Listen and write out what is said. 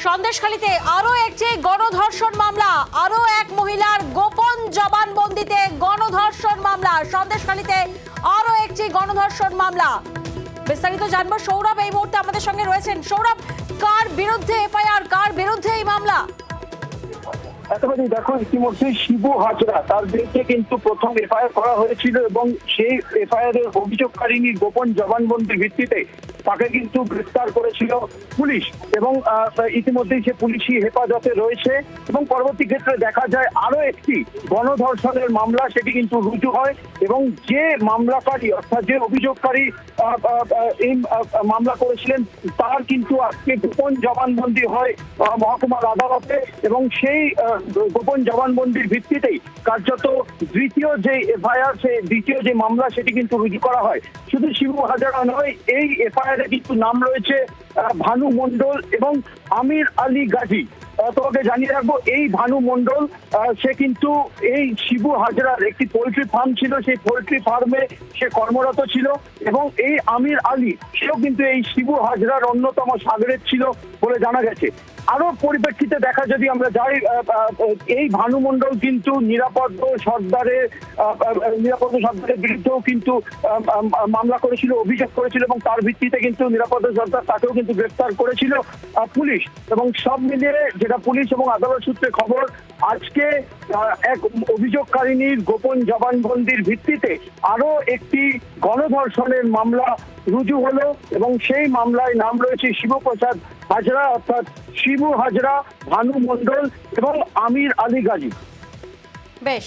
সন্দেশখালীতে আরো একটি গণধর্ষণ মামলা, আরো এক মহিলার গোপন জবানবন্দিতে গণধর্ষণ মামলা। সন্দেশখালীতে আরো একটি গণধর্ষণ মামলা। বিস্তারিত জানবো, সৌরভ এই মুহূর্তে আমাদের সঙ্গে রয়েছেন। সৌরভ, কার বিরুদ্ধে এফআইআর, কার বিরুদ্ধে এই মামলা? একেবারে দেখো, ইতিমধ্যে শিবু হাজরা তার বিরুদ্ধে কিন্তু প্রথম এফআইআর করা হয়েছিল এবং সেই এফআইআর এর অভিযোগকারিনীর গোপন জবানবন্দির ভিত্তিতে তাকে কিন্তু গ্রেফতার করেছিল পুলিশ এবং ইতিমধ্যেই সে পুলিশি হেফাজতে রয়েছে। এবং পরবর্তী ক্ষেত্রে দেখা যায় আরো একটি গণধর্ষণের মামলা, সেটি কিন্তু রুজু হয় এবং যে মামলাকারী অর্থাৎ যে অভিযোগকারী এই মামলা করেছিলেন তার কিন্তু আজকে গোপন জবানবন্দি হয় মহকুমার আদালতে এবং সেই গোপন জবানবন্দির ভিত্তিতেই কার্যত দ্বিতীয় যে এফআইআর, সেই দ্বিতীয় যে মামলা সেটি কিন্তু রুজু করা হয়। শুধু শিবু হাজরা নয়, এই এফআইআর এ কিন্তু নাম রয়েছে ভানু মণ্ডল এবং আমির আলী গাজী। তোমাকে জানিয়ে রাখবো, এই ভানু মণ্ডল সে কিন্তু এই শিবু হাজরার একটি পোল্ট্রি ফার্ম ছিল, সেই পোল্ট্রি ফার্মে সে কর্মরত ছিল এবং এই আমির আলী সেও কিন্তু এই শিবু হাজরার অন্যতম সাগরেদ ছিল বলে জানা গেছে। আরো পরিপ্রেক্ষিতে দেখা যদি আমরা যাই, এই ভানু মণ্ডল কিন্তু নিরাপদ সর্দারের বিরুদ্ধেও কিন্তু মামলা করেছিল, অভিযোগ করেছিল এবং তার ভিত্তিতে কিন্তু নিরাপদ সর্দার তাকেও কিন্তু গ্রেফতার করেছিল পুলিশ। এবং সব মিলিয়ে যেটা পুলিশ এবং আদালত সূত্রে খবর, আজকে এক অভিযোগকারিনীর গোপন জবানবন্দির ভিত্তিতে আরো একটি গণধর্ষণের মামলা রুজু হলো এবং সেই মামলায় নাম রয়েছে শিবপ্রসাদ হাজরা, অর্থাৎ শিবু হাজরা, ভানু মণ্ডল এবং আমির আলী গাজী। বেশ।